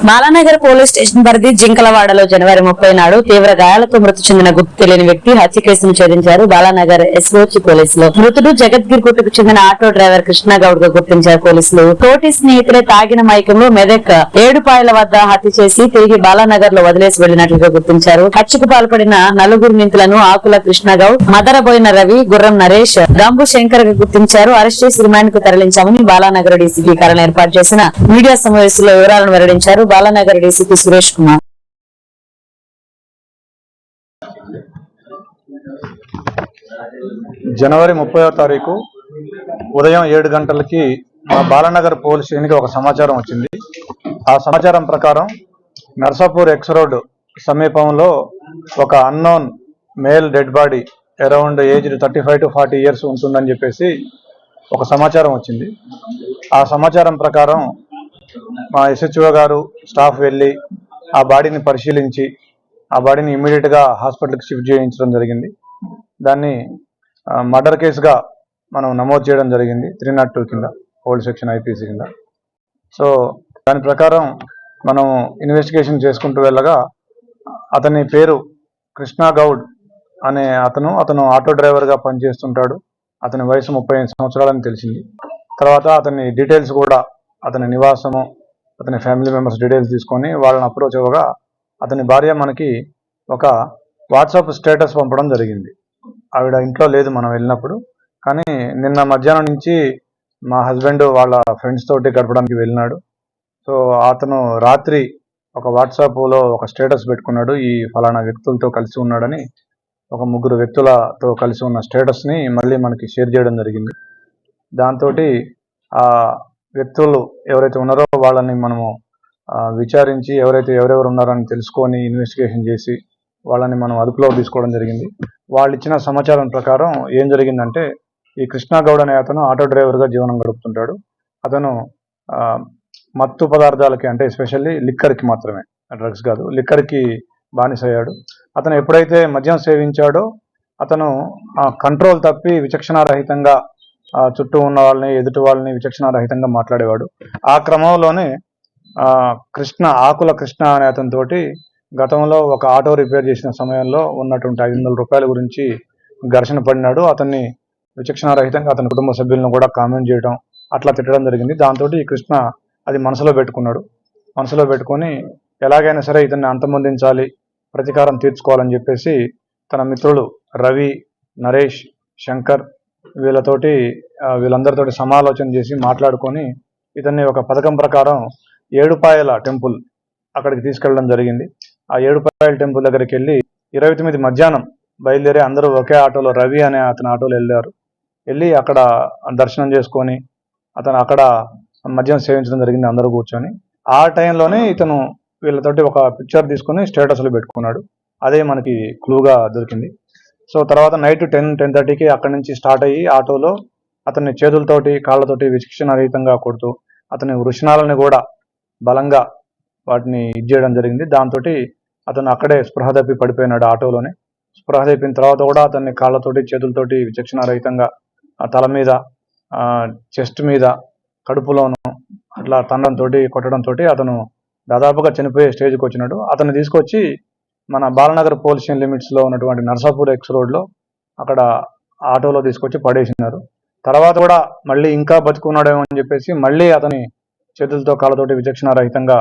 Balanagar police station పరిధి జింకలవాడలో జనవరి 30 నాడు తీవ్ర గాయాలతో మృతి చెందిన గుర్తు తెలియని వ్యక్తి హత్య కేసును ఛేదించారు బాలానగర్ ఎస్ఓచి పోలీసులు. మృతుడు జగద్గిర్ గుట్టకు చెందిన ఆటో డ్రైవర్ కృష్ణగౌడ్ గా గుర్తించారు పోలీసులు. తోటి స్నేహితులే తాగిన మైకంలో మెదక్ ఏడుపాయల వద్ద హత్య చేసి తిరిగి బాలానగర్ లో వదిలేసి వెళ్లినట్లుగా గుర్తించారు. హత్యకు పాల్పడిన నలుగురు నిందితులను ఆకుల కృష్ణగౌడ్, మదరబోయిన రవి, గుర్రం నరేష్, గంబు శంకర్ గా గుర్తించారు. అరెస్ట్ చేసి రిమాండ్ కు తరలించామని బాలానగర్ డీసీపీ కరణ్ ఏర్పాటు చేసిన మీడియా సమావేశంలో వివరాలను వెల్లడించారు. బాలానగర్ డీసీపీ సురేష్ కుమార్. జనవరి 30వ తారీఖు ఉదయం 7 గంటలకి మా బాలానగర్ పోలీస్ స్టేషన్కి ఒక సమాచారం వచ్చింది. ఆ సమాచారం ప్రకారం నర్సాపూర్ ఎక్స్ రోడ్ సమీపంలో ఒక unknown male dead body around age 35 to 40 years ఉంటుందని చెప్పేసి ఒక సమాచారం వచ్చింది. ఆ సమాచారం ప్రకారం మా ఎస్హెచ్ఓ గారు స్టాఫ్ వెళ్ళి ఆ బాడీని పరిశీలించి ఆ బాడీని ఇమ్మీడియట్గా హాస్పిటల్కి షిఫ్ట్ చేయించడం జరిగింది. దాన్ని మర్డర్ కేసుగా మనం నమోదు చేయడం జరిగింది 302 కింద, ఓల్డ్ సెక్షన్ ఐపీసీ కింద. సో దాని ప్రకారం మనం ఇన్వెస్టిగేషన్ చేసుకుంటూ వెళ్ళగా అతని పేరు కృష్ణగౌడ్ అనే అతను ఆటో డ్రైవర్గా పనిచేస్తుంటాడు. అతని వయసు 35 సంవత్సరాలని తెలిసింది. తర్వాత అతని డీటెయిల్స్ కూడా, అతని నివాసము, అతని ఫ్యామిలీ మెంబర్స్ డీటెయిల్స్ తీసుకొని వాళ్ళని అప్రోచ్ అవ్వగా అతని భార్య మనకి ఒక వాట్సాప్ స్టేటస్ పంపడం జరిగింది. ఆవిడ ఇంట్లో లేదు మనం వెళ్ళినప్పుడు, కానీ నిన్న మధ్యాహ్నం నుంచి మా హస్బెండ్ వాళ్ళ ఫ్రెండ్స్ తోటి గడపడానికి వెళ్ళినాడు. సో అతను రాత్రి ఒక వాట్సాప్లో ఒక స్టేటస్ పెట్టుకున్నాడు, ఈ ఫలానా వ్యక్తులతో కలిసి ఉన్నాడని. ఒక 3 వ్యక్తులతో కలిసి ఉన్న స్టేటస్ని మళ్ళీ మనకి షేర్ చేయడం జరిగింది. దాంతో ఆ వ్యక్తులు ఎవరైతే ఉన్నారో వాళ్ళని మనము విచారించి ఎవరెవరు ఉన్నారని తెలుసుకొని ఇన్వెస్టిగేషన్ చేసి వాళ్ళని మనం అదుపులో తీసుకోవడం జరిగింది. వాళ్ళు ఇచ్చిన సమాచారం ప్రకారం ఏం జరిగిందంటే, ఈ కృష్ణగౌడ్ అనే అతను ఆటో డ్రైవర్గా జీవనం గడుపుతుంటాడు. అతను మత్తు పదార్థాలకి, అంటే ఎస్పెషల్లీ లిక్కర్కి మాత్రమే, డ్రగ్స్ కాదు, లిక్కర్కి బానిసయ్యాడు. అతను ఎప్పుడైతే మద్యం సేవించాడో అతను కంట్రోల్ తప్పి విచక్షణారహితంగా చుట్టూ ఉన్న వాళ్ళని, ఎదుటి వాళ్ళని విచక్షణారహితంగా మాట్లాడేవాడు. ఆ క్రమంలోనే ఆకుల కృష్ణ అనే అతనితోటి గతంలో ఒక ఆటో రిపేర్ చేసిన సమయంలో ఉన్నటువంటి 500 రూపాయల గురించి ఘర్షణ పడినాడు. అతన్ని విచక్షణారహితంగా అతని కుటుంబ సభ్యులను కూడా కామెంట్ చేయడం, అట్లా తిట్టడం జరిగింది. దాంతో ఈ కృష్ణ అది మనసులో పెట్టుకున్నాడు. మనసులో పెట్టుకొని ఎలాగైనా సరే ఇతన్ని అంతమొందించాలి, ప్రతీకారం తీర్చుకోవాలని చెప్పేసి తన మిత్రులు రవి, నరేష్, శంకర్ వీళ్ళందరితోటి సమాలోచన చేసి మాట్లాడుకొని ఇతన్ని ఒక పథకం ప్రకారం ఏడుపాయల టెంపుల్ అక్కడికి తీసుకెళ్ళడం జరిగింది. ఆ ఏడుపాయల టెంపుల్ దగ్గరికి వెళ్ళి 29 మధ్యాహ్నం బయలుదేరి అందరూ ఒకే ఆటోలో, రవి అనే అతని ఆటోలో వెళ్ళి అక్కడ దర్శనం చేసుకొని అక్కడ మద్యం సేవించడం జరిగింది అందరూ కూర్చొని. ఆ టైంలోనే ఇతను వీళ్ళతోటి ఒక పిక్చర్ తీసుకుని స్టేటస్లో పెట్టుకున్నాడు. అదే మనకి క్లూగా దొరికింది. సో తర్వాత నైట్ 10-10:30కి అక్కడి నుంచి స్టార్ట్ అయ్యి ఆటోలో అతన్ని చేతులతోటి కాళ్ళతోటి విచక్షణారహితంగా కొడుతూ అతని వృషణాలని కూడా బలంగా వాటిని చేయడం జరిగింది. దాంతో అతను అక్కడే స్పృహ తప్పి పడిపోయినాడు ఆటోలోనే. స్పృహ తప్పిన తర్వాత కూడా అతన్ని కాళ్ళతోటి చేతులతోటి విచక్షణారహితంగా తల మీద, చెస్ట్ మీద, కడుపులోను అట్లా కొట్టడంతో అతను దాదాపుగా చనిపోయే స్టేజ్కి వచ్చినాడు. అతన్ని తీసుకొచ్చి మన బాలానగర్ పోలీస్ స్టేషన్ లిమిట్స్లో ఉన్నటువంటి నర్సాపూర్ ఎక్స్ రోడ్లో అక్కడ ఆటోలో తీసుకొచ్చి పడేసినారు. తర్వాత కూడా మళ్ళీ ఇంకా బతుకున్నాడేమో అని చెప్పేసి మళ్ళీ అతని చేతులతో కాళ్ళతోటి విచక్షణారహితంగా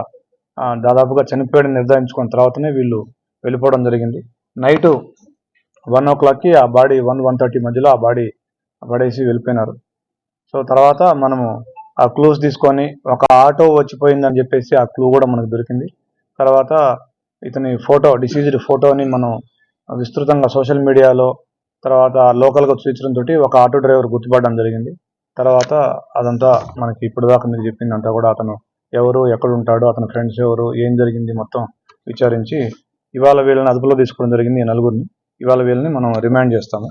దాదాపుగా చనిపోయాడని నిర్ధారించుకున్న తర్వాతనే వీళ్ళు వెళ్ళిపోవడం జరిగింది. నైటు 1 o'clockకి ఆ బాడీ 1-1:30 మధ్యలో ఆ బాడీ పడేసి వెళ్ళిపోయినారు. సో తర్వాత మనము ఆ క్లూస్ తీసుకొని ఒక ఆటో వచ్చిపోయిందని చెప్పేసి ఆ క్లూ కూడా మనకు దొరికింది. తర్వాత ఇతని డిసీజ్డ్ ఫోటోని మనం విస్తృతంగా సోషల్ మీడియాలో, తర్వాత లోకల్గా చూపించడంతో ఒక ఆటో డ్రైవర్ గుర్తుపడడం జరిగింది. తర్వాత అదంతా మనకి ఇప్పటిదాకా మీరు చెప్పిందంతా కూడా అతను ఎవరు, ఎక్కడ ఉంటాడు, అతని ఫ్రెండ్స్ ఎవరు, ఏం జరిగింది మొత్తం విచారించి ఇవాళ వీళ్ళని అదుపులో తీసుకోవడం జరిగింది. ఈ 4 ఇవాళ వీళ్ళని మనం రిమాండ్ చేస్తాము.